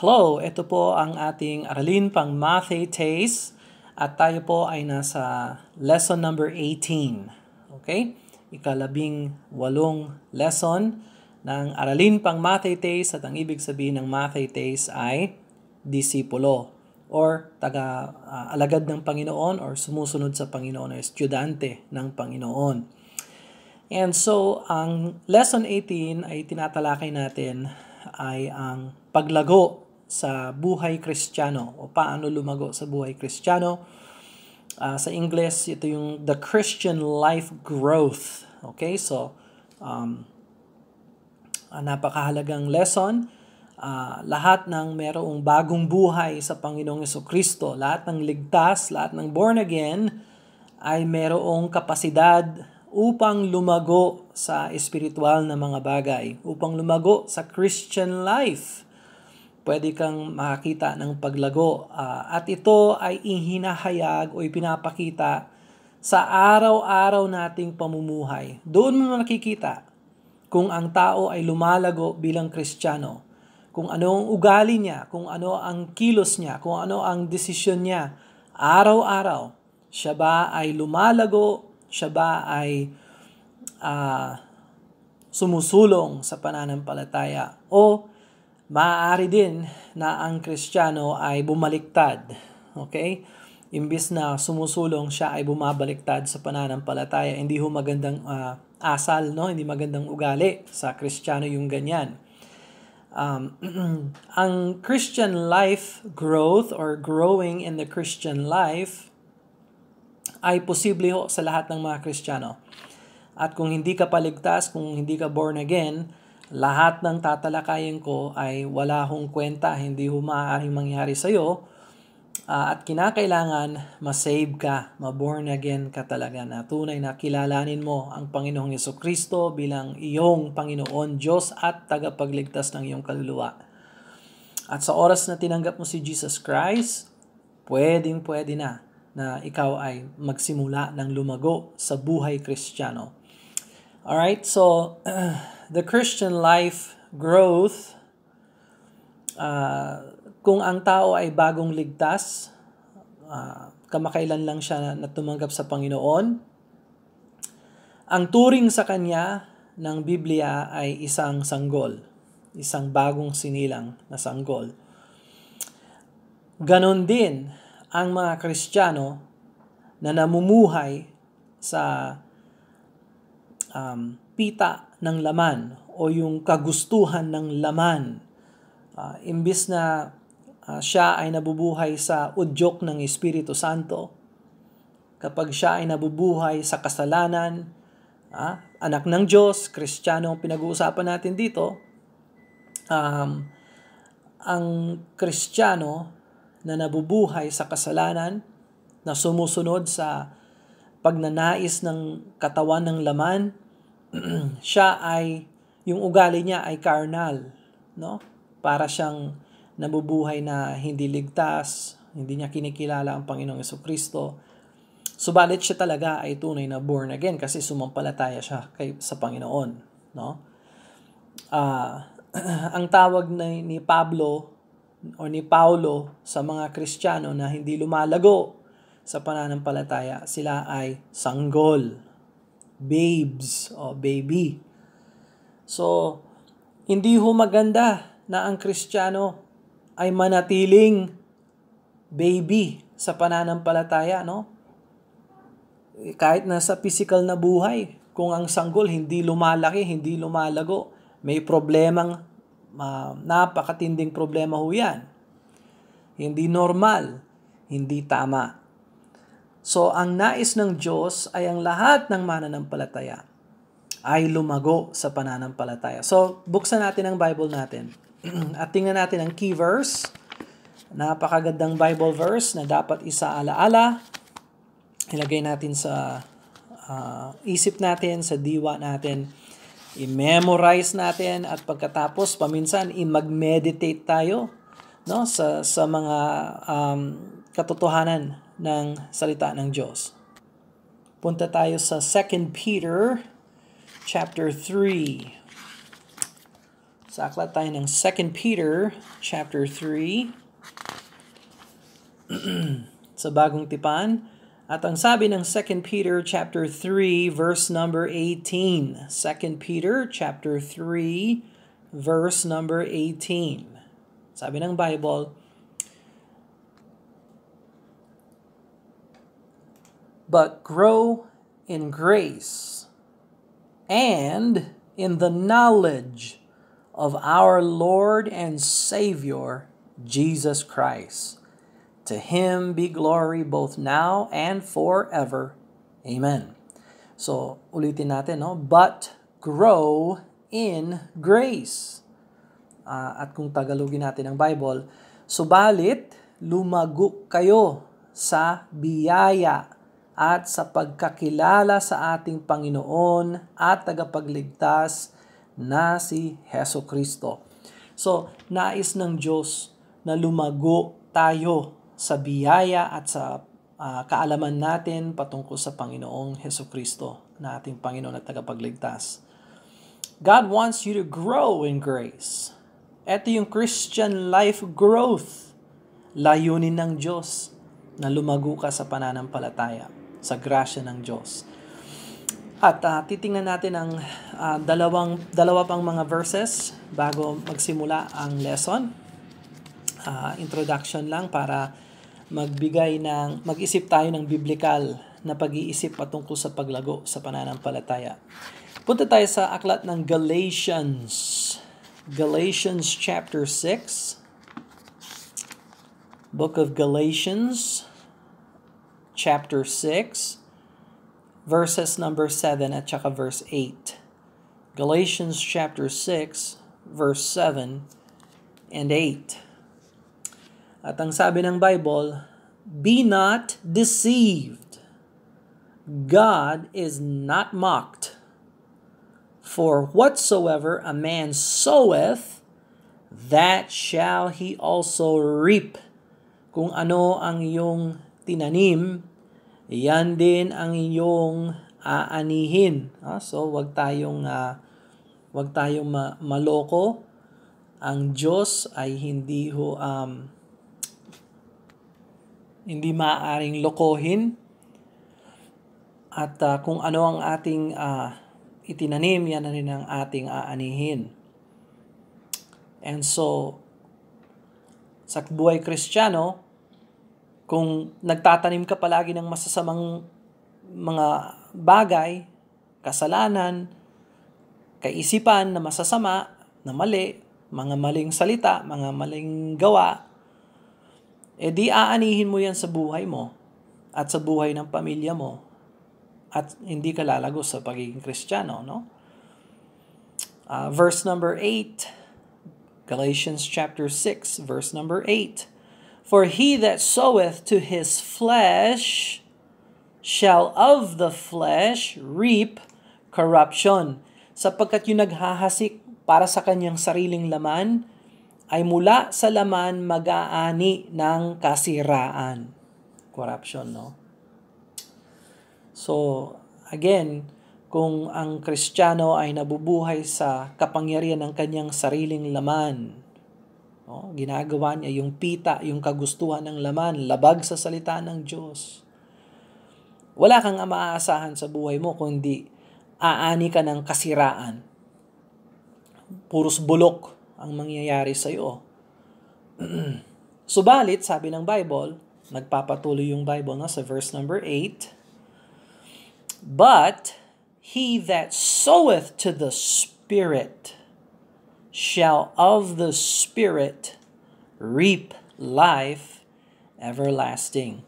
Hello, ito po ang ating aralin pang Mathetes at tayo po ay nasa lesson number 18. Okay? Ikalabing-walong lesson ng aralin pang Mathetes at ang ibig sabihin ng Mathetes ay disipulo or alagad ng Panginoon or sumusunod sa Panginoon o estudyante ng Panginoon. And so, ang lesson 18 ay tinatalakay natin ay ang paglago sa buhay Kristiyano o paano lumago sa buhay Kristiyano. Sa English, ito yung the Christian life growth. Okay, so napakahalagang lesson. Lahat ng merong bagong buhay sa Panginoong Jesucristo, lahat ng ligtas, lahat ng born again, ay merong kapasidad upang lumago sa espiritual na mga bagay, upang lumago sa Christian life. Pwede kang makakita ng paglago. At ito ay ihinahayag o ipinapakita sa araw-araw nating pamumuhay. Doon mo nakikita kung ang tao ay lumalago bilang Kristiyano, kung ano ang ugali niya, kung ano ang kilos niya, kung ano ang desisyon niya. Araw-araw, siya ba ay lumalago, siya ba ay sumusulong sa pananampalataya, o maaari din na ang Kristiyano ay bumaliktad. Okay? Imbis na sumusulong, siya ay bumabaliktad sa pananampalataya. Hindi ho magandang asal, no? Hindi magandang ugali sa Kristiyano yung ganyan. Ang Christian life growth or growing in the Christian life ay posible ho sa lahat ng mga Kristiyano. At kung hindi ka paligtas, kung hindi ka born again, lahat ng tatalakayin ko ay wala hong kwenta, hindi ho maaaring mangyari sa iyo. At kinakailangan ma-save ka, ma-born again ka talaga na tunay na kilalanin mo ang Panginoong Jesucristo bilang iyong Panginoon Diyos at tagapagligtas ng iyong kaluluwa. At sa oras na tinanggap mo si Jesus Christ, pwedeng-pwede na ikaw ay magsimula ng lumago sa buhay Kristiyano. Alright, so the Christian life growth, kung ang tao ay bagong ligtas, kamakailan lang siya na tumanggap sa Panginoon, ang turing sa kanya ng Biblia ay isang sanggol, isang bagong sinilang na sanggol. Ganon din ang mga Kristiyano na namumuhay sa pita ng laman o yung kagustuhan ng laman. Imbis na siya ay nabubuhay sa udyok ng Espiritu Santo, kapag siya ay nabubuhay sa kasalanan, anak ng Diyos, Kristiyano ang pinag-uusapan natin dito, ang Kristiyano na nabubuhay sa kasalanan, na sumusunod sa pagnanais ng katawan ng laman, siya ay, yung ugali niya ay carnal, no? Para siyang nabubuhay na hindi ligtas, hindi niya kinikilala ang Panginoong Jesucristo. Subalit siya talaga ay tunay na born again kasi sumampalataya siya sa Panginoon, no? Ang tawag ni Pablo o ni Paulo sa mga Kristiyano na hindi lumalago sa pananampalataya, sila ay sanggol, babes o baby. So, hindi ho maganda na ang Kristiyano ay manatiling baby sa pananampalataya, no? Kahit nasa physical na buhay, kung ang sanggol hindi lumalaki, hindi lumalago, may problemang, napakatinding problema ho yan. Hindi normal, hindi tama. So, ang nais ng Diyos ay ang lahat ng mananampalataya ay lumago sa pananampalataya. So, buksan natin ang Bible natin. At tingnan natin ang key verse. Napakagandang Bible verse na dapat isaala-ala. Ilagay natin sa isip natin, sa diwa natin. I-memorize natin at pagkatapos, paminsan, i-mag-meditate tayo, no? sa mga katotohanan ng salita ng Diyos. Punta tayo sa 2 Peter chapter 3. Sa aklat tayo ng 2 Peter chapter 3 sa Bagong Tipan. At ang sabi ng 2 Peter chapter 3 verse number 18. 2 Peter chapter 3 verse number 18. Sabi ng Bible, but grow in grace and in the knowledge of our Lord and Savior, Jesus Christ. To Him be glory both now and forever. Amen. So, ulitin natin, no? But grow in grace. At kung Tagalogin natin ang Bible, subalit lumago kayo sa biyaya at sa pagkakilala sa ating Panginoon at tagapagligtas na si Heso Kristo. So, nais ng Diyos na lumago tayo sa biyaya at sa kaalaman natin patungkol sa Panginoong Heso Kristo na ating Panginoon at tagapagligtas. God wants you to grow in grace. Ito yung Christian life growth. Layunin ng Diyos na lumago ka sa pananampalataya, sa grasya ng Diyos. At titingnan natin ang dalawa pang mga verses bago magsimula ang lesson. Introduction lang para mag-isip tayo ng biblical na pag-iisip patungkol sa paglago sa pananampalataya. Punta tayo sa aklat ng Galatians. Galatians chapter 6. Book of Galatians chapter 6 verses number 7 at saka verse 8. Galatians chapter 6 verse 7 and 8. At ang sabi ng Bible, be not deceived. God is not mocked. For whatsoever a man soweth, that shall he also reap. Kung ano ang iyong tinanim, yan din ang iyong aanihin. So wag tayong maloko. Ang Diyos ay hindi maaaring lokohin. At kung ano ang ating itinanim, yan na rin ang ating aanihin. And so, sa buhay Kristiyano, kung nagtatanim ka palagi ng masasamang mga bagay, kasalanan, kaisipan na masasama, na mali, mga maling salita, mga maling gawa, di aanihin mo yan sa buhay mo at sa buhay ng pamilya mo at hindi ka lalago sa pagiging Kristiyano, no? Verse number 8, Galatians chapter 6, verse number 8. For he that soweth to his flesh shall of the flesh reap corruption. Sapagkat yung naghahasik para sa kanyang sariling laman, ay mula sa laman mag-aani ng kasiraan. Corruption, no? So, again, kung ang Kristiyano ay nabubuhay sa kapangyarihan ng kanyang sariling laman, no? Ginagawa niya yung pita, yung kagustuhan ng laman, labag sa salita ng Diyos. Wala kang maaasahan sa buhay mo kundi aani ka ng kasiraan. Puros bulok ang mangyayari sa iyo. Subalit, sabi ng Bible, nagpapatuloy yung Bible sa verse number 8, but he that soweth to the Spirit shall of the Spirit reap life everlasting.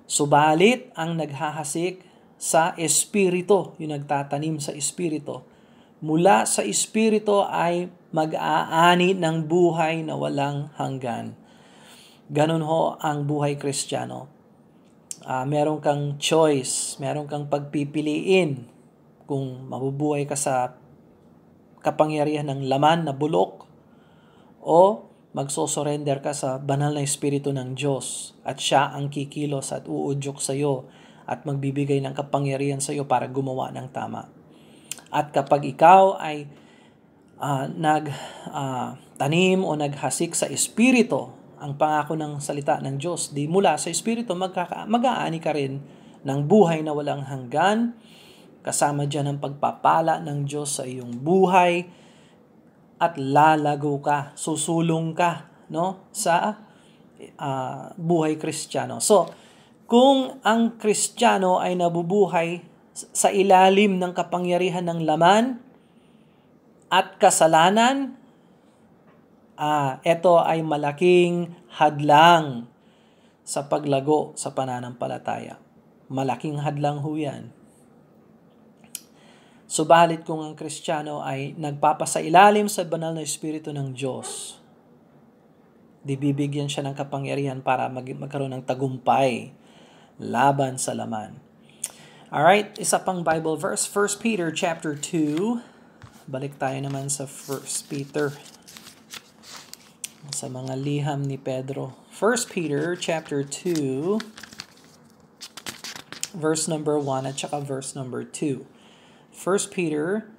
Subalit, ang naghahasik sa Espiritu, yung nagtatanim sa Espiritu, mula sa Espiritu ay mag-aani ng buhay na walang hanggan. Ganun ho ang buhay Kristiyano. Meron kang choice, meron kang pagpipiliin kung mabubuhay ka sa kapangyarihan ng laman na bulok o magsosurrender ka sa banal na Espiritu ng Diyos at siya ang kikilos at uudyok sa iyo at magbibigay ng kapangyarihan sa iyo para gumawa ng tama. At kapag ikaw ay tanim o naghasik sa Espiritu ang pangako ng salita ng Diyos, di mula sa Espiritu mag-aani ka rin ng buhay na walang hanggan, kasama dyan ang pagpapala ng Diyos sa iyong buhay, at lalago ka, susulong ka, no, sa buhay Kristiyano. So, kung ang Kristiyano ay nabubuhay sa ilalim ng kapangyarihan ng laman at kasalanan, ito ay malaking hadlang sa paglago sa pananampalataya. Malaking hadlang ho yan. Subalit kung ang Kristiyano ay nagpapasailalim sa banal na Espiritu ng Diyos, di bibigyan siya ng kapangyarihan para magkaroon ng tagumpay laban sa laman. Alright, isa pang Bible verse, 1 Peter chapter 2. Balik tayo naman sa 1 Peter. Sa mga liham ni Pedro. 1 Peter chapter 2, verse number 1 at saka verse number 2. 1 Peter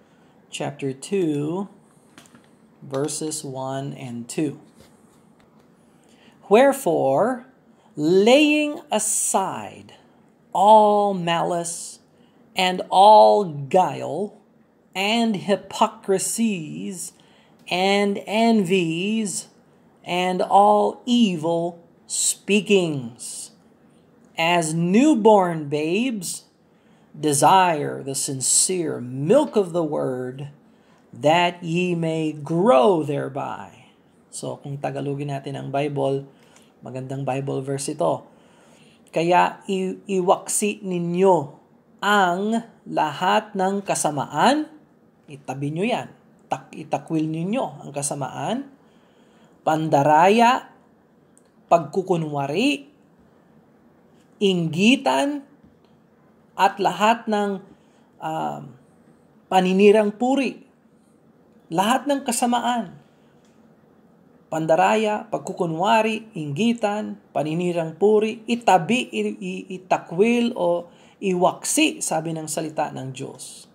chapter 2, verses 1 and 2. Wherefore, laying aside all malice and all guile and hypocrisies and envies and all evil speakings, as newborn babes, desire the sincere milk of the word, that ye may grow thereby. So, kung Tagalogin natin ang Bible, magandang Bible verse ito. Kaya iwaksi ninyo ang lahat ng kasamaan, itabi nyo yan, itakwil ninyo ang kasamaan, pandaraya, pagkukunwari, inggitan, at lahat ng paninirang puri. Lahat ng kasamaan. Pandaraya, pagkukunwari, inggitan, paninirang puri, itabi, itakwil o iwaksi, sabi ng salita ng Diyos.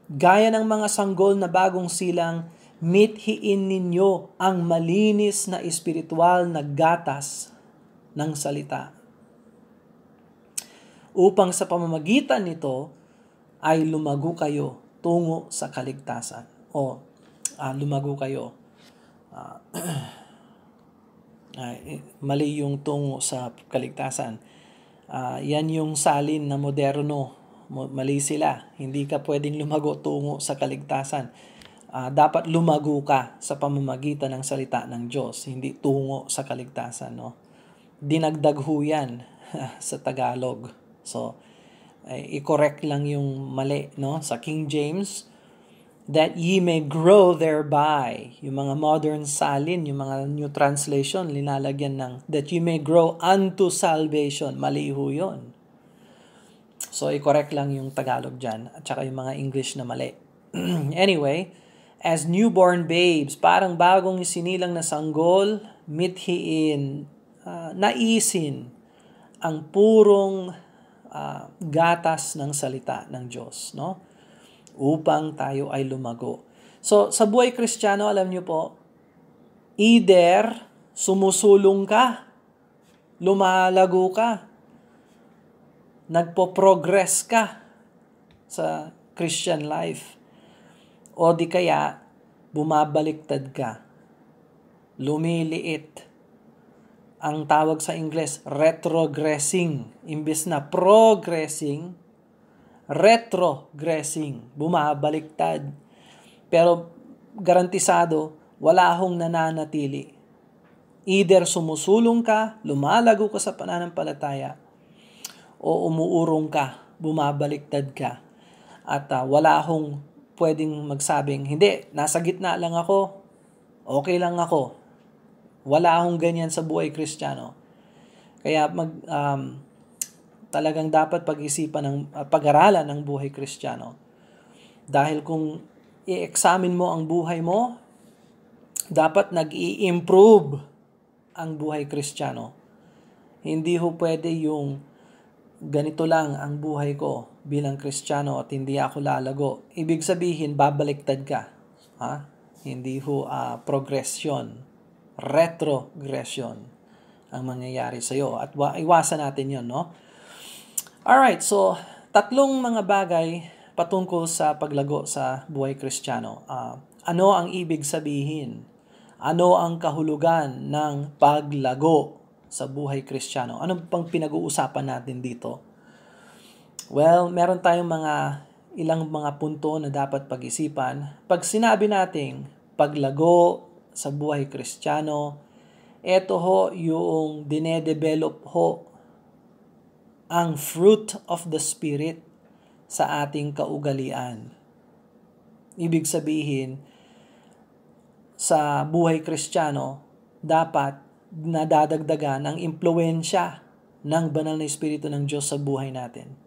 Gaya ng mga sanggol na bagong silang, mithiin ninyo ang malinis na espiritual na gatas ng salita, upang sa pamamagitan nito ay lumago kayo tungo sa kaligtasan. O lumago kayo. Mali yung tungo sa kaligtasan. Yan yung salin na moderno. Mali sila. Hindi ka pwedeng lumago tungo sa kaligtasan. Dapat lumago ka sa pamamagitan ng salita ng Diyos, hindi tungo sa kaligtasan, no? Dinagdag ho yan sa Tagalog. So, i-correct lang yung mali, no? Sa King James, that ye may grow thereby. Yung mga modern salin, yung mga new translation, linalagyan ng that ye may grow unto salvation. Mali ho yun. So, i-correct lang yung Tagalog dyan, at saka yung mga English na mali. Anyway, as newborn babes, parang bagong isinilang na sanggol, mithiin, naisin ang purong gatas ng salita ng Diyos, no? Upang tayo ay lumago. So, sa buhay Kristiyano, alam niyo po, either sumusulong ka, lumalago ka, nagpo-progress ka sa Christian life, o di kaya bumabaliktad ka, lumiliit. Ang tawag sa Ingles, retrogressing. Imbes na progressing, retrogressing, bumabaliktad. Pero garantisado, wala hong nananatili. Either sumusulong ka, lumalago ka sa pananampalataya, o umuurong ka, bumabaliktad ka. At wala hong pwedeng magsabing, hindi, nasa gitna lang ako, okay lang ako. Wala akong ganyan sa buhay Kristiyano. Kaya talagang dapat pag-isipan ng pag-aralan ng buhay Kristiyano. Dahil kung i-examine mo ang buhay mo, dapat nag-i-improve ang buhay Kristiyano. Hindi ho pwede yung ganito lang ang buhay ko bilang Kristiyano at hindi ako lalago. Ibig sabihin, babaliktad ka. Ha? Hindi ho progression, retrogression ang mangyayari sa iyo, at iwasan natin 'yon, no? Alright, so tatlong mga bagay patungkol sa paglago sa buhay Kristiyano. Ano ang ibig sabihin? Ano ang kahulugan ng paglago sa buhay Kristiyano? Ano pang pinag-uusapan natin dito? Well, meron tayong ilang mga punto na dapat pag-isipan. Pag sinabi nating paglago sa buhay Kristiyano, ito ho yung dinedevelop ho ang fruit of the Spirit sa ating kaugalian. Ibig sabihin, sa buhay Kristiyano, dapat nadadagdagan ang impluwensya ng banal na Espiritu ng Diyos sa buhay natin.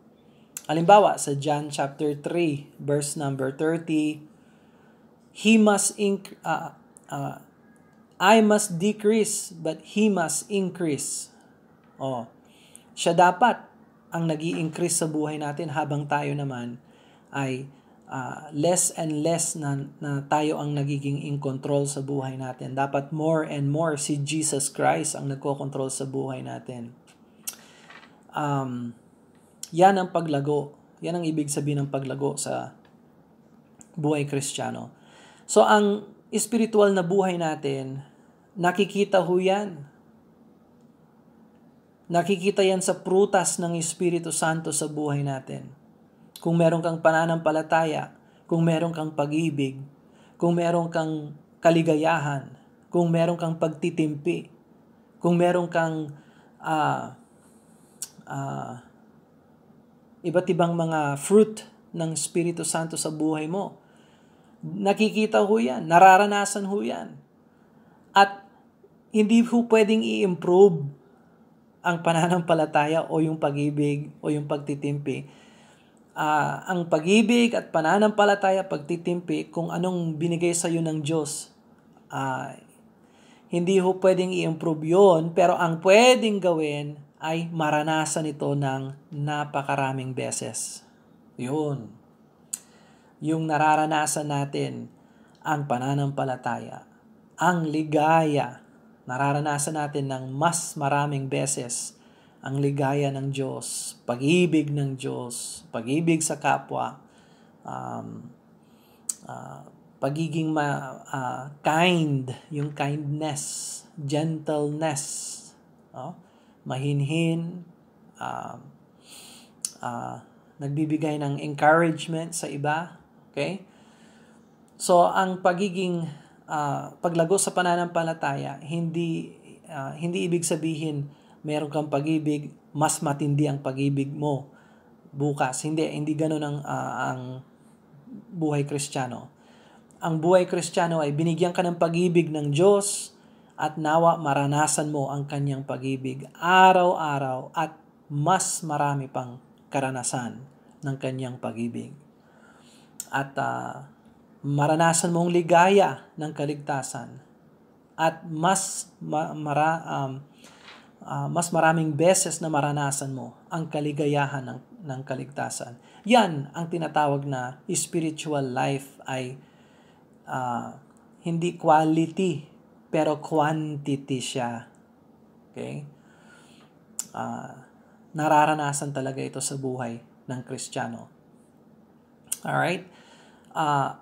Halimbawa, sa John chapter 3, verse number 30, I must decrease, but He must increase. Siya dapat ang nag-i-increase sa buhay natin, habang tayo naman ay less and less na tayo ang nagiging in control sa buhay natin. Dapat more and more si Jesus Christ ang nagko-control sa buhay natin. Yan ang paglago. Yan ang ibig sabihin ng paglago sa buhay Kristiyano. So, ang spiritual na buhay natin, nakikita ho yan. Nakikita yan sa prutas ng Espiritu Santo sa buhay natin. Kung meron kang pananampalataya, kung meron kang pag-ibig, kung meron kang kaligayahan, kung meron kang pagtitimpi, kung meron kang iba't ibang mga fruit ng Espiritu Santo sa buhay mo, nakikita ho yan, nararanasan ho yan. At hindi ho pwedeng i-improve ang pananampalataya o yung pag-ibig o yung pagtitimpi. Ang pag-ibig at pananampalataya, pagtitimpi, kung anong binigay sa iyo ng Diyos, hindi ho pwedeng i-improve yun, pero ang pwedeng gawin ay maranasan ito ng napakaraming beses. Yun. Yung nararanasan natin ang pananampalataya, ang ligaya, nararanasan natin ng mas maraming beses ang ligaya ng Diyos, pag-ibig ng Diyos, pag-ibig sa kapwa, pagiging kind, yung kindness, gentleness, mahinhin, nagbibigay ng encouragement sa iba. Okay? So, ang pagiging paglago sa pananampalataya, hindi ibig sabihin meron kang pag-ibig, mas matindi ang pag-ibig mo bukas. Hindi ganoon ang buhay Kristiyano. Ang buhay Kristiyano ay binigyan ka ng pag-ibig ng Diyos, at nawa maranasan mo ang kanyang pag-ibig araw-araw at mas marami pang karanasan ng kanyang pag-ibig. At maranasan mong ligaya ng kaligtasan, at mas maraming beses na maranasan mo ang kaligayahan ng kaligtasan. Yan ang tinatawag na spiritual life, ay hindi quality, pero quantity siya. Okay? Nararanasan talaga ito sa buhay ng Kristiyano. Alright?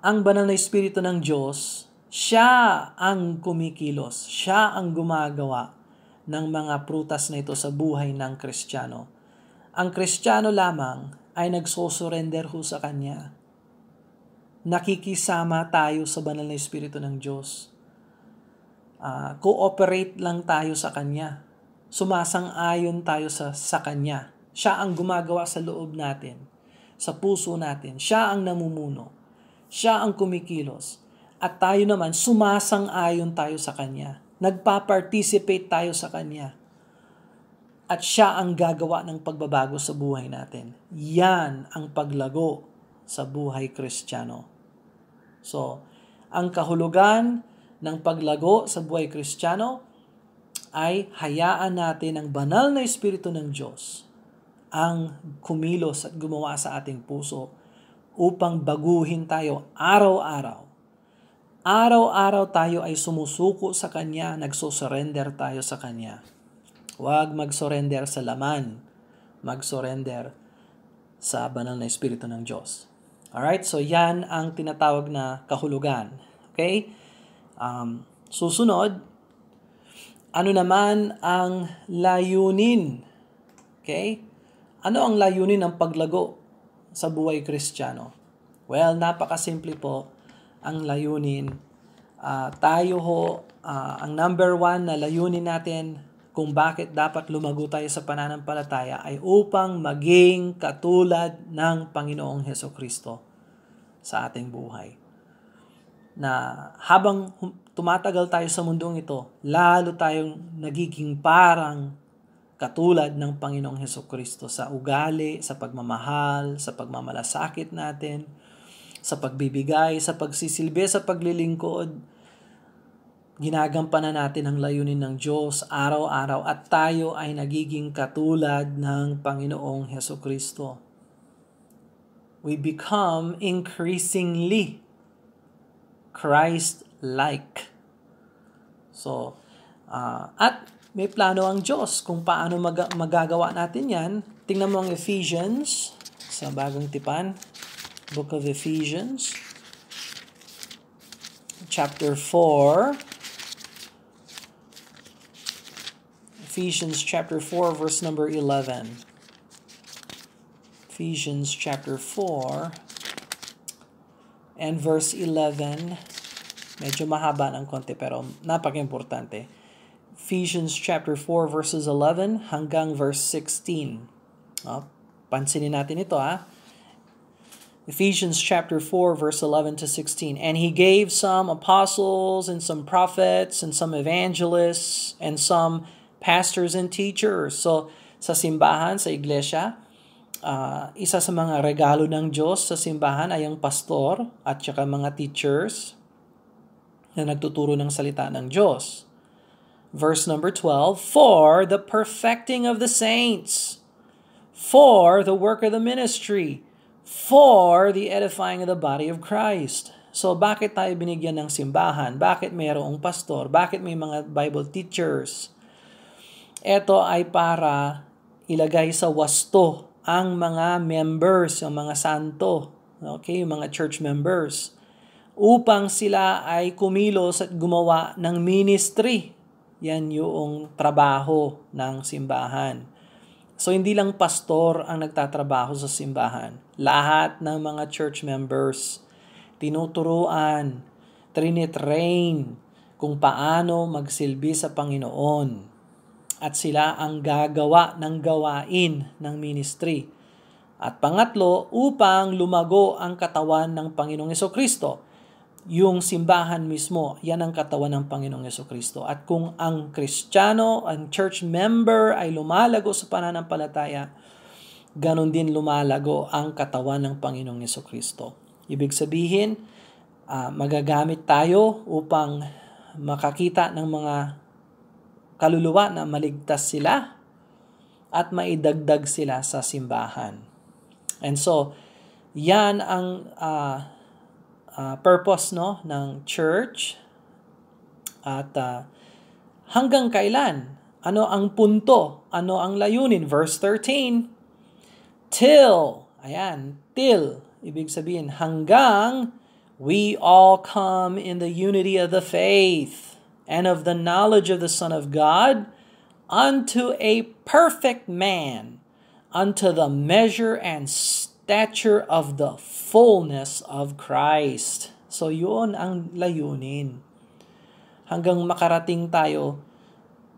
Ang banal na Espiritu ng Diyos, siya ang kumikilos, siya ang gumagawa ng mga prutas na ito sa buhay ng Kristiyano. Ang Kristiyano lamang ay nagsosurrender ho sa Kanya. Nakikisama tayo sa banal na Espiritu ng Diyos. Cooperate lang tayo sa Kanya. Sumasang-ayon tayo sa Kanya. Siya ang gumagawa sa loob natin, sa puso natin. Siya ang namumuno. Siya ang kumikilos. At tayo naman, sumasang-ayon tayo sa Kanya. Nagpa-participate tayo sa Kanya. At siya ang gagawa ng pagbabago sa buhay natin. Yan ang paglago sa buhay Kristiyano. So, ang kahulugan ng paglago sa buhay Kristiyano ay hayaan natin ang banal na Espiritu ng Diyos ang kumilos at gumawa sa ating puso upang baguhin tayo araw-araw. Araw-araw tayo ay sumusuko sa Kanya, nagsusurrender tayo sa Kanya. Huwag mag-surrender sa laman, mag-surrender sa banal na Espiritu ng Diyos. Alright, so yan ang tinatawag na kahulugan. Okay? Susunod, ano naman ang layunin? Okay? Ano ang layunin ng paglago sa buhay Kristiyano? Well, napakasimple po ang layunin. Ang number one na layunin natin kung bakit dapat lumago tayo sa pananampalataya ay upang maging katulad ng Panginoong Hesukristo sa ating buhay. Na habang tumatagal tayo sa mundong ito, lalo tayong nagiging parang katulad ng Panginoong Hesukristo sa ugali, sa pagmamahal, sa pagmamalasakit natin, sa pagbibigay, sa pagsisilbi, sa paglilingkod. Ginagampanan natin ang layunin ng Diyos araw-araw at tayo ay nagiging katulad ng Panginoong Hesukristo. We become increasingly Christ-like. So, at may plano ang Diyos kung paano magagawa natin yan. Tingnan mo ang Ephesians sa bagong tipan. Book of Ephesians. Chapter 4. Ephesians chapter 4 verse number 11. Ephesians chapter 4 and verse 11. Medyo mahaba ng konti pero napaka-importante. Ephesians chapter 4 verses 11 hanggang verse 16. Pansinin natin ito Ephesians chapter 4 verse 11 to 16. And he gave some apostles and some prophets and some evangelists and some pastors and teachers. So, sa simbahan, sa iglesia, isa sa mga regalo ng Diyos sa simbahan ay ang pastor at saka mga teachers na nagtuturo ng salita ng Diyos. Verse number 12, for the perfecting of the saints, for the work of the ministry, for the edifying of the body of Christ. So, bakit tayo binigyan ng simbahan? Bakit mayroong pastor? Bakit may mga Bible teachers? Ito ay para ilagay sa wasto ang mga members, ang mga santo, okay, mga church members, upang sila ay kumilos at gumawa ng ministry. Yan yung trabaho ng simbahan. So, hindi lang pastor ang nagtatrabaho sa simbahan. Lahat ng mga church members, tinuturuan, trinitrain kung paano magsilbi sa Panginoon. At sila ang gagawa ng gawain ng ministry. At pangatlo, upang lumago ang katawan ng Panginoong Hesukristo. Yung simbahan mismo, yan ang katawan ng Panginoong Hesukristo. At kung ang Kristiyano, ang church member ay lumalago sa pananampalataya, ganon din lumalago ang katawan ng Panginoong Hesukristo. Ibig sabihin, magagamit tayo upang makakita ng mga kaluluwa na maligtas sila at maidagdag sila sa simbahan. And so, yan ang purpose ng church. At hanggang kailan? Ano ang punto? Ano ang layunin? Verse 13, till, ibig sabihin, hanggang we all come in the unity of the faith and of the knowledge of the Son of God, unto a perfect man, unto the measure and stature of the fullness of Christ. So yun ang layunin. Hanggang makarating tayo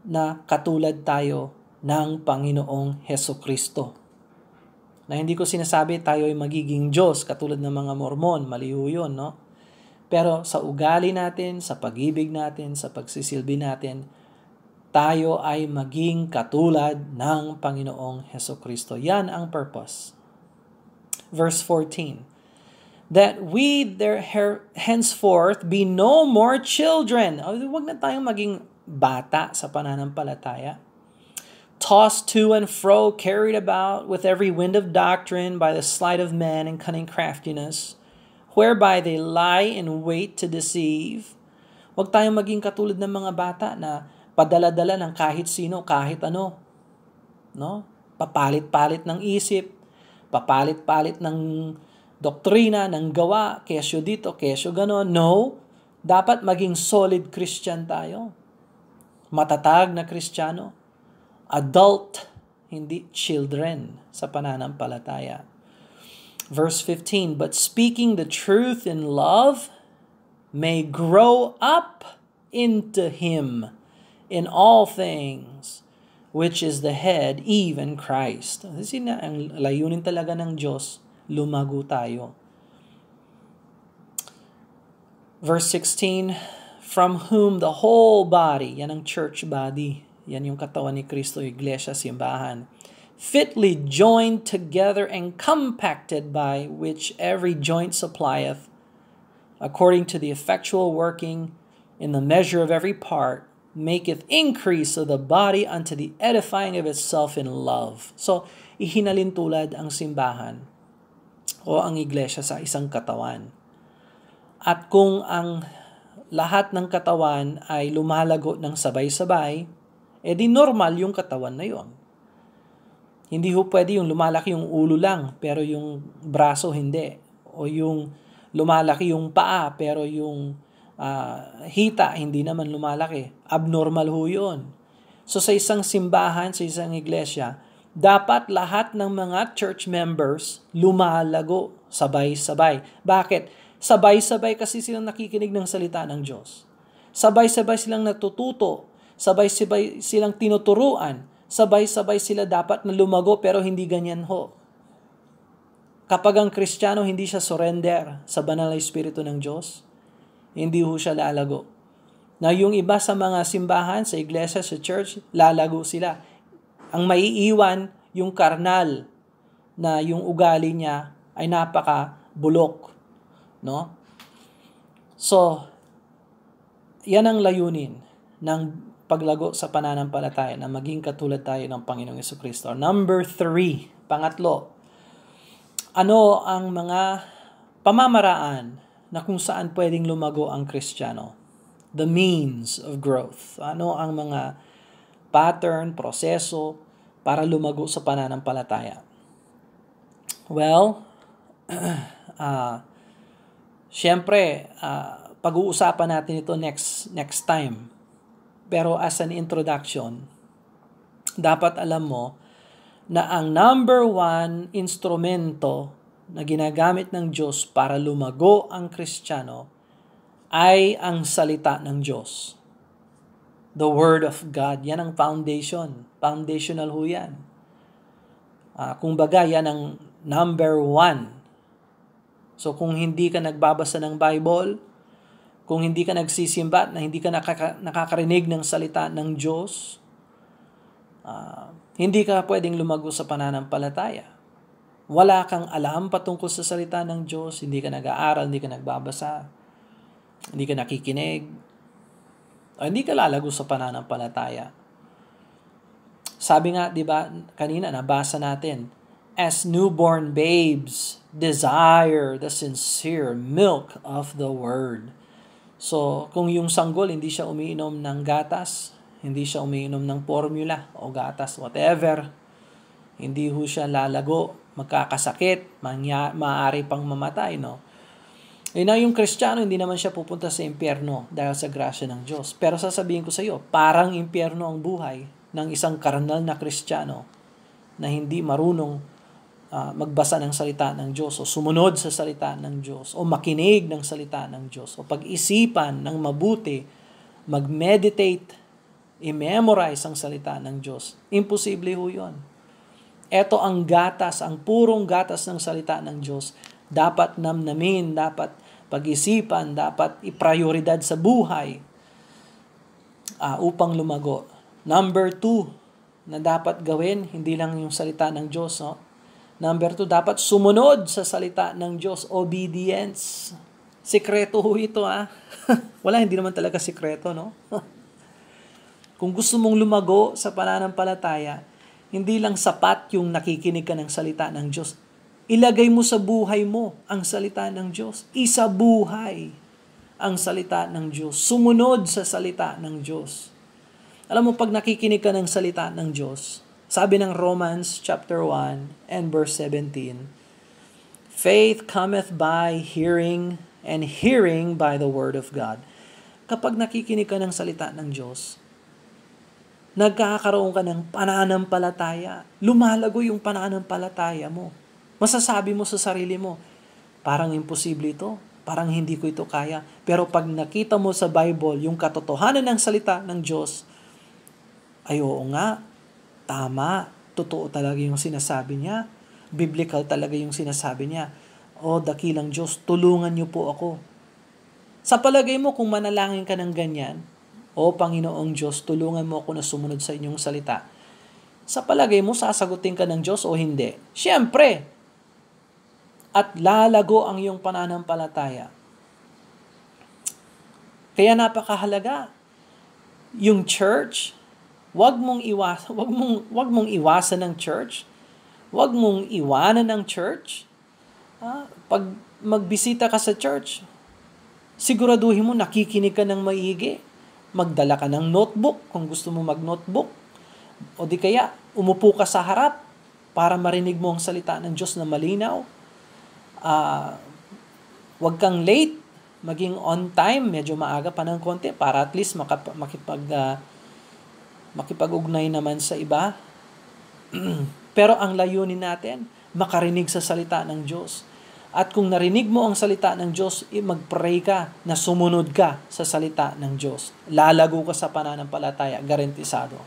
na katulad tayo ng Panginoong Hesukristo. Na hindi ko sinasabi tayo ay magiging Diyos katulad ng mga Mormon, maliw yun, no? Pero sa ugali natin, sa pag-ibig natin, sa pagsisilbi natin, tayo ay maging katulad ng Panginoong Hesukristo. Yan ang purpose. Verse 14, that we there henceforth be no more children. Huwag na tayong maging bata sa pananampalataya. Tossed to and fro, carried about with every wind of doctrine by the sleight of men and cunning craftiness, whereby they lie in wait to deceive. Huwag tayong maging katulad ng mga bata na padala-dala ng kahit sino, kahit ano. No? Papalit-palit ng isip, papalit-palit ng doktrina, ng gawa, kesyo dito, kesyo gano'n. No, dapat maging solid Christian tayo. Matatag na Kristiyano. Adult, hindi children sa pananampalataya. Verse 15, but speaking the truth in love may grow up into Him in all things, which is the head, even Christ. Kasi na, ang layunin talaga ng Diyos, lumago tayo. Verse 16, from whom the whole body, yan ang church body, yan yung katawan ni Kristo, iglesia, simbahan, fitly joined together and compacted by which every joint supplieth, according to the effectual working in the measure of every part, maketh increase of the body unto the edifying of itself in love. So, ihinalin tulad ang simbahan o ang iglesia sa isang katawan. At kung ang lahat ng katawan ay lumalago ng sabay-sabay, edi normal yung katawan na yon. Hindi ho pwede yung lumalaki yung ulo lang, pero yung braso hindi. O yung lumalaki yung paa, pero yung hita hindi naman lumalaki. Abnormal ho yun. So sa isang simbahan, sa isang iglesia, dapat lahat ng mga church members lumalago sabay-sabay. Bakit? Sabay-sabay kasi silang nakikinig ng salita ng Diyos. Sabay-sabay silang natututo. Sabay-sabay silang tinuturuan. Sabay-sabay sila dapat na lumago pero hindi ganyan ho. Kapag ang Kristiyano hindi siya surrender sa banal na Espiritu ng Diyos, hindi ho siya lalago. Na yung iba sa mga simbahan, sa iglesia, sa church, lalago sila. Ang maiiwan, yung karnal, na yung ugali niya ay napaka-bulok. No? So, yan ang layunin ng paglago sa pananampalataya na maging katulad tayo ng Panginoong Jesucristo. Number 3, pangatlo, ano ang mga pamamaraan na kung saan pwedeng lumago ang Kristiyano? The means of growth. Ano ang mga pattern, proseso para lumago sa pananampalataya? Well, syempre, pag-uusapan natin ito next time. Pero as an introduction, dapat alam mo na ang number 1 instrumento na ginagamit ng Diyos para lumago ang Kristiyano ay ang salita ng Diyos. The Word of God. Yan ang foundation. Foundational ho yan. Kumbaga, yan ang number 1. So kung hindi ka nagbabasa ng Bible, kung hindi ka nagsisimba na hindi ka nakakarinig ng salita ng Diyos, hindi ka pwedeng lumago sa pananampalataya. Wala kang alam patungkol sa salita ng Diyos, hindi ka nag-aaral, hindi ka nagbabasa, hindi ka nakikinig, o hindi ka lalago sa pananampalataya. Sabi nga, di ba, kanina nabasa natin, as newborn babes desire the sincere milk of the Word. So, kung yung sanggol, hindi siya umiinom ng gatas, hindi siya umiinom ng formula o gatas, whatever, hindi ho siya lalago, magkakasakit, maaari pang mamatay, no? E na yung Kristiyano, hindi naman siya pupunta sa impyerno dahil sa grasya ng Diyos. Pero sasabihin ko sa iyo, parang impyerno ang buhay ng isang karnal na Kristiyano na hindi marunong magbasa ng salita ng Diyos o sumunod sa salita ng Diyos o makinig ng salita ng Diyos o pag-isipan ng mabuti, mag-meditate, i-memorize ang salita ng Diyos. Imposible ho yun. Ito ang gatas, ang purong gatas ng salita ng Diyos. Dapat namnamin, dapat pag-isipan, dapat i-prioridad sa buhay upang lumago. Number 2 na dapat gawin, hindi lang yung salita ng Diyos, no? Number 2, dapat sumunod sa salita ng Diyos. Obedience. Sikreto ho ito, Wala, hindi naman talaga sikreto, no? Kung gusto mong lumago sa pananampalataya, hindi lang sapat yung nakikinig ka ng salita ng Diyos. Ilagay mo sa buhay mo ang salita ng Diyos. Isabuhay ang salita ng Diyos. Sumunod sa salita ng Diyos. Alam mo, pag nakikinig ka ng salita ng Diyos, sabi ng Romans chapter 1 and verse 17, faith cometh by hearing, and hearing by the word of God. Kapag nakikinig ka ng salita ng Diyos, nagkakaroon ka ng pananampalataya. Lumalago yung pananampalataya mo. Masasabi mo sa sarili mo, parang imposible ito, parang hindi ko ito kaya. Pero pag nakita mo sa Bible yung katotohanan ng salita ng Diyos, ay oo nga, tama, totoo talaga yung sinasabi niya. Biblical talaga yung sinasabi niya. O dakilang Diyos, tulungan niyo po ako. Sa palagay mo, kung manalangin ka ng ganyan, o Panginoong Diyos, tulungan mo ako na sumunod sa inyong salita. Sa palagay mo, sasagutin ka ng Diyos o hindi? Siyempre! At lalago ang iyong pananampalataya. Kaya napakahalaga. Yung church, wag mong iwasan ng church. Wag mong iwanan ng church. Pag magbisita ka sa church, siguraduhin mo nakikinig ka ng maigi. Magdala ka ng notebook kung gusto mo mag-notebook. O di kaya, umupo ka sa harap para marinig mo ang salita ng Diyos na malinaw. Wag kang late, maging on time, medyo maaga pa ng konti para at least makipag-ugnay naman sa iba. Pero ang layunin natin, makarinig sa salita ng Diyos. At kung narinig mo ang salita ng Diyos, mag-pray ka na sumunod ka sa salita ng Diyos. Lalago ka sa pananampalataya, garantisado.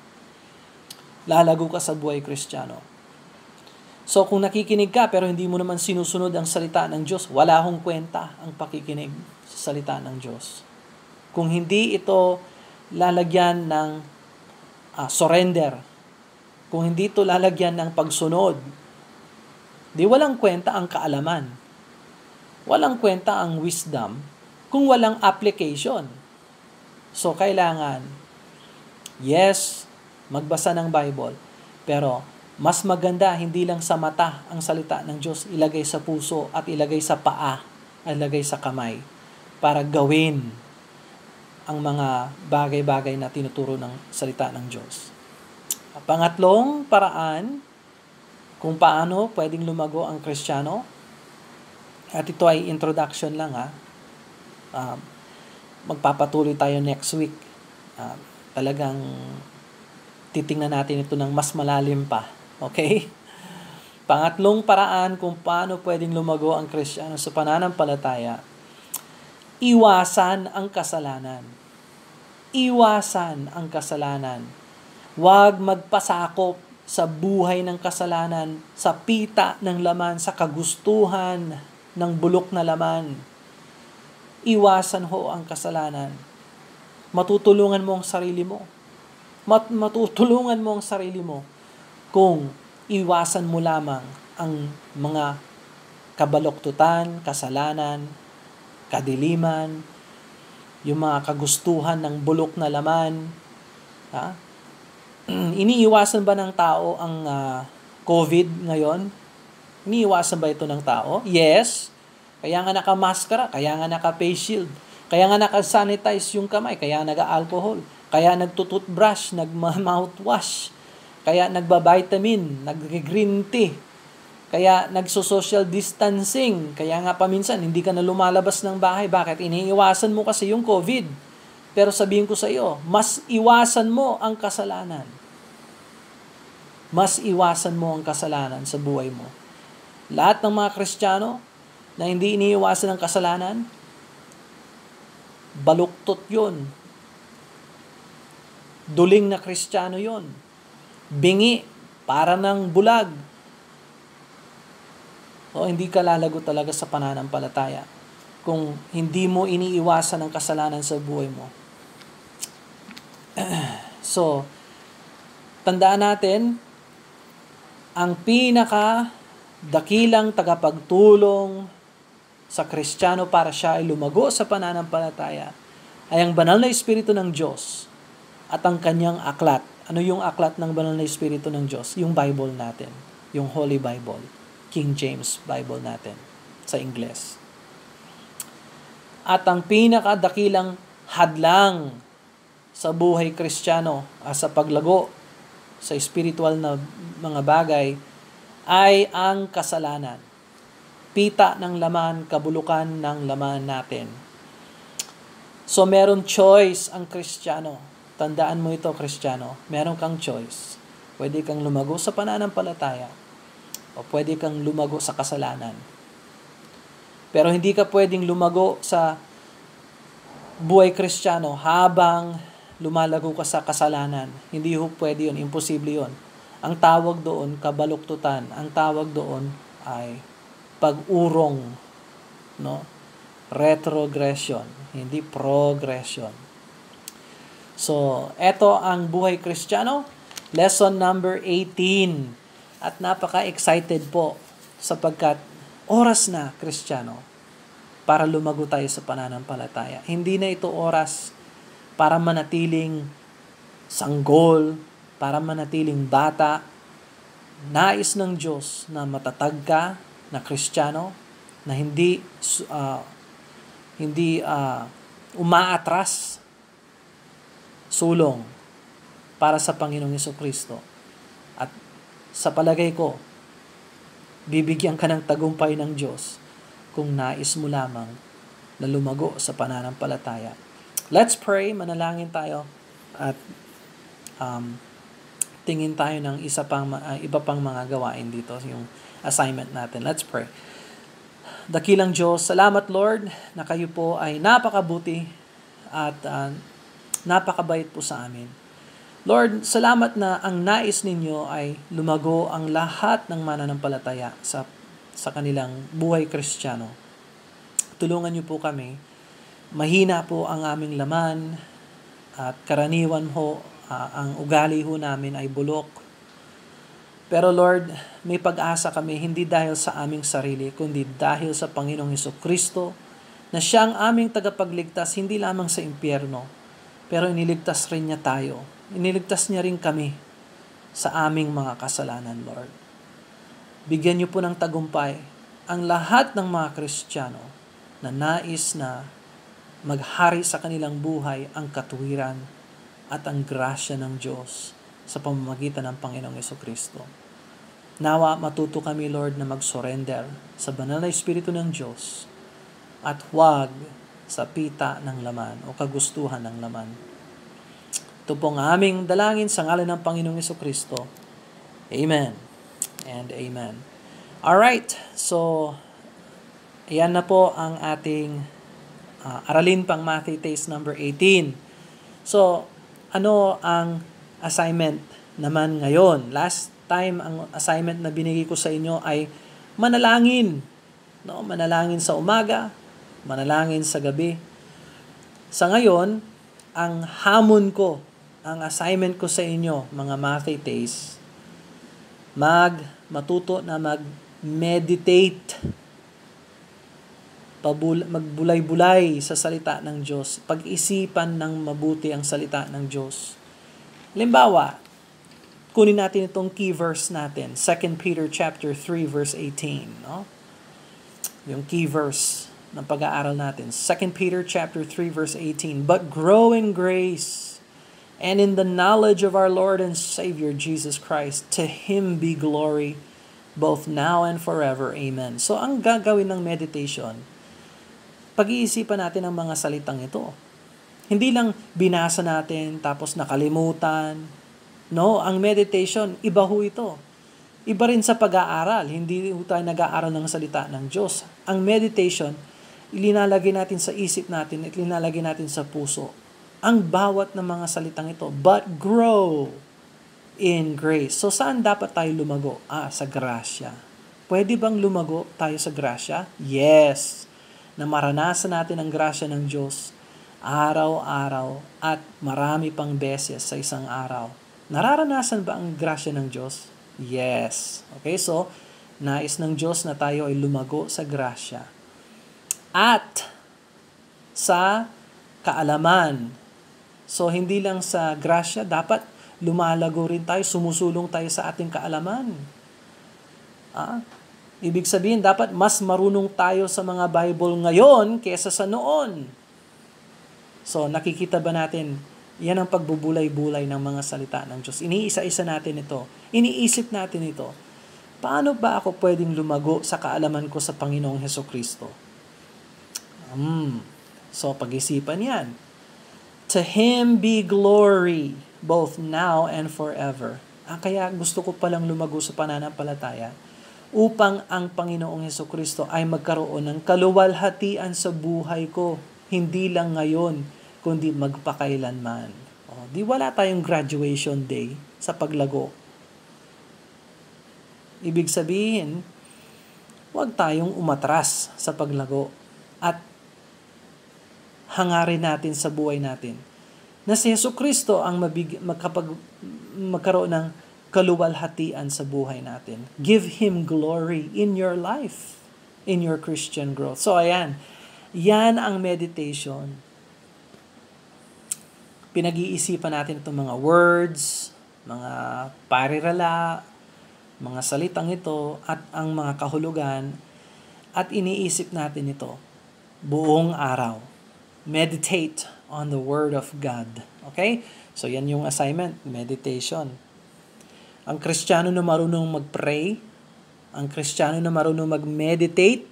Lalago ka sa buhay Kristiyano. So kung nakikinig ka pero hindi mo naman sinusunod ang salita ng Diyos, wala hong kwenta ang pakikinig sa salita ng Diyos. Kung hindi ito lalagyan ng surrender, kung hindi ito lalagyan ng pagsunod, di walang kwenta ang kaalaman. Walang kwenta ang wisdom kung walang application. So kailangan, yes, magbasa ng Bible, pero mas maganda, hindi lang sa mata ang salita ng Diyos, ilagay sa puso at ilagay sa paa, ilagay sa kamay, para gawin ang mga bagay-bagay na tinuturo ng salita ng Diyos. Pangatlong paraan kung paano pwedeng lumago ang Kristiyano, at ito ay introduction lang magpapatuloy tayo next week. Talagang titingnan natin ito ng mas malalim pa. Okay? Pangatlong paraan kung paano pwedeng lumago ang Kristiyano sa pananampalataya, iwasan ang kasalanan. Iwasan ang kasalanan. Huwag magpasakop sa buhay ng kasalanan, sa pita ng laman, sa kagustuhan ng bulok na laman. Iwasan ho ang kasalanan. Matutulungan mo ang sarili mo. Matutulungan mo ang sarili mo kung iwasan mo lamang ang mga kabaloktutan, kasalanan, kadiliman, yung mga kagustuhan ng bulok na laman. Iniiwasan ba ng tao ang COVID ngayon? Iniiwasan ba ito ng tao? Yes. Kaya nga naka-maskara, kaya nga naka-face shield, kaya nga naka-sanitize yung kamay, kaya nag-alcohol, kaya nagtututbrush, nag-mouthwash, kaya nagba-vitamin, nag-green tea, kaya nagso-social distancing, kaya nga paminsan hindi ka na lumalabas ng bahay. Bakit? Iniiwasan mo kasi yung COVID. Pero sabihin ko sa iyo, mas iwasan mo ang kasalanan. Mas iwasan mo ang kasalanan sa buhay mo. Lahat ng mga Kristiyano na hindi iniiwasan ang kasalanan, baluktot yun. Duling na Kristiyano yun. Bingi, para ng bulag. O hindi ka lalago talaga sa pananampalataya kung hindi mo iniiwasan ang kasalanan sa buhay mo. So, tandaan natin, ang dakilang tagapagtulong sa Kristiyano para siya ay lumago sa pananampalataya ay ang banal na Espiritu ng Diyos at ang kanyang aklat. Ano yung aklat ng banal na Espiritu ng Diyos? Yung Bible natin, yung Holy Bible. King James Bible natin sa Ingles. At ang pinakadakilang hadlang sa buhay Kristiyano sa paglago sa spiritual na mga bagay ay ang kasalanan. Pita ng laman, kabulukan ng laman natin. So meron choice ang Kristiyano. Tandaan mo ito, Kristiyano. Meron kang choice. Pwede kang lumago sa pananampalataya o pwede kang lumago sa kasalanan. Pero hindi ka pwedeng lumago sa buhay Kristiyano habang lumalago ka sa kasalanan. Hindi ho pwede yun. Imposible yun. Ang tawag doon, kabaluktutan. Ang tawag doon ay pag-urong. No? Retrogression. Hindi progression. So, eto ang buhay Kristiyano. Lesson number 18. At napaka-excited po sapagkat oras na, Kristiyano, para lumago tayo sa pananampalataya. Hindi na ito oras para manatiling sanggol, para manatiling bata. Nais ng Diyos na matatag ka na Kristiyano, na hindi umaatras, sulong para sa Panginoong Jesucristo. At sa palagay ko, bibigyan ka ng tagumpay ng Diyos kung nais mo lamang na lumago sa pananampalataya. Let's pray, manalangin tayo at tingin tayo ng iba pang mga gawain dito, yung assignment natin. Let's pray. Dakilang Diyos, salamat Lord na kayo po ay napakabuti at napakabait po sa amin. Lord, salamat na ang nais ninyo ay lumago ang lahat ng mananampalataya sa kanilang buhay Kristiyano. Tulungan niyo po kami. Mahina po ang aming laman at karaniwan ho, ang ugali ho namin ay bulok. Pero Lord, may pag-asa kami hindi dahil sa aming sarili, kundi dahil sa Panginoong Jesucristo na siya ang aming tagapagligtas hindi lamang sa impyerno, pero iniligtas rin niya tayo. Iniligtas niya rin kami sa aming mga kasalanan, Lord. Bigyan niyo po ng tagumpay ang lahat ng mga Kristiyano na nais na maghari sa kanilang buhay ang katuwiran at ang grasya ng Diyos sa pamamagitan ng Panginoong Jesucristo. Nawa matuto kami, Lord, na mag-surrender sa banal na Espiritu ng Diyos at huwag sa pita ng laman o kagustuhan ng laman. Ito pong aming dalangin sa ngalan ng Panginoong Jesucristo. Amen and amen. Alright, so ayan na po ang ating aralin pang Matthew Taste number 18. So, ano ang assignment naman ngayon? Last time, ang assignment na binigay ko sa inyo ay manalangin. No? Manalangin sa umaga, manalangin sa gabi. Sa ngayon, ang hamon ko, ang assignment ko sa inyo, mga Mathetes, matuto na mag-meditate, magbulay-bulay sa salita ng Diyos, pag-isipan ng mabuti ang salita ng Diyos. Halimbawa, kunin natin itong key verse natin, 2 Peter chapter 3 verse 18, no? Yung key verse ng pag-aaral natin, 2 Peter chapter 3 verse 18, but grow in grace and in the knowledge of our Lord and Savior Jesus Christ. To Him be glory both now and forever. Amen. So ang gagawin ng meditation, pag-iisipan natin ang mga salitang ito. Hindi lang binasa natin tapos nakalimutan. No, ang meditation, iba ho ito. Iba rin sa pag-aaral. Hindi ho tayo nag-aaral ng salita ng Diyos. Ang meditation, ilinalagay natin sa isip natin at ilinalagay natin sa puso ang bawat ng mga salitang ito. But grow in grace. So saan dapat tayo lumago? Sa grasya. Pwede bang lumago tayo sa grasya? Yes. Na maranasan natin ang grasya ng Diyos araw-araw at marami pang beses sa isang araw. Nararanasan ba ang grasya ng Diyos? Yes. Okay, so nais ng Diyos na tayo ay lumago sa grasya. At sa kaalaman. So hindi lang sa grasya, dapat lumalago rin tayo, sumusulong tayo sa ating kaalaman. Ibig sabihin, dapat mas marunong tayo sa mga Bible ngayon kaysa sa noon. So, nakikita ba natin, yan ang pagbubulay-bulay ng mga salita ng Diyos. Iniisa-isa natin ito. Iniisip natin ito. Paano ba ako pwedeng lumago sa kaalaman ko sa Panginoong Hesukristo? So, pag-isipan yan. To Him be glory, both now and forever. Kaya gusto ko palang lumago sa pananampalataya upang ang Panginoong Hesukristo ay magkaroon ng kaluwalhatian sa buhay ko. Hindi lang ngayon, kundi magpakailanman. Di wala tayong graduation day sa paglago. Ibig sabihin, huwag tayong umatras sa paglago at hangarin natin sa buhay natin na si Hesukristo ang magkaroon ng kaluwalhatian sa buhay natin. Give Him glory in your life, in your Christian growth. So ayan, yan ang meditation. Pinag-iisipan natin itong mga words, mga parirala, mga salitang ito, at ang mga kahulugan, at iniisip natin ito buong araw. Meditate on the Word of God. Okay? So yan yung assignment, meditation. Ang Kristiyano na marunong mag-pray, ang Kristiyano na marunong mag-meditate,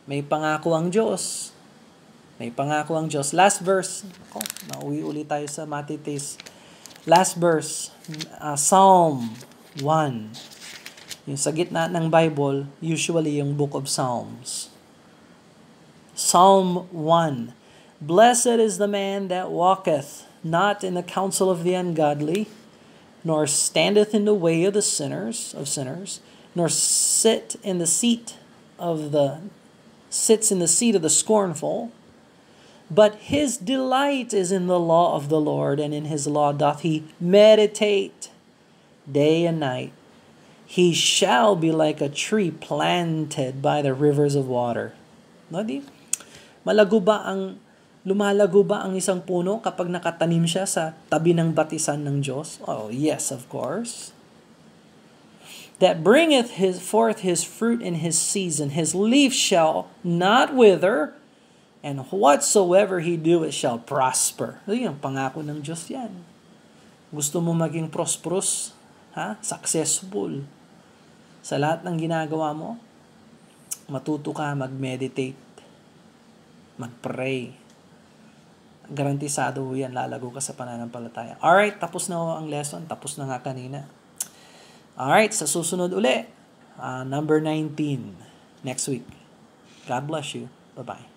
may pangako ang Diyos. May pangako ang Diyos. Last verse. Nauwi ulit tayo sa Matites. Last verse. Psalm 1. Yung sa gitna ng Bible, usually yung Book of Psalms. Psalm 1. Blessed is the man that walketh not in the counsel of the ungodly, nor standeth in the way of the sinners, nor sits in the seat of the scornful, but his delight is in the law of the Lord, and in his law doth he meditate day and night. He shall be like a tree planted by the rivers of water. Lumalago ba ang isang puno kapag nakatanim siya sa tabi ng batisan ng Diyos? Oh, yes, of course. That bringeth forth his fruit in his season. His leaf shall not wither, and whatsoever he doeth shall prosper. Yung pangako ng Diyos yan. Gusto mo maging prosperous? Successful. Sa lahat ng ginagawa mo, matuto ka mag-meditate, mag-pray. Garantisado yan, lalago ka sa pananampalataya. Alright, tapos na ang lesson. Tapos na nga kanina. Alright, sa susunod uli, number 19, next week. God bless you. Bye-bye.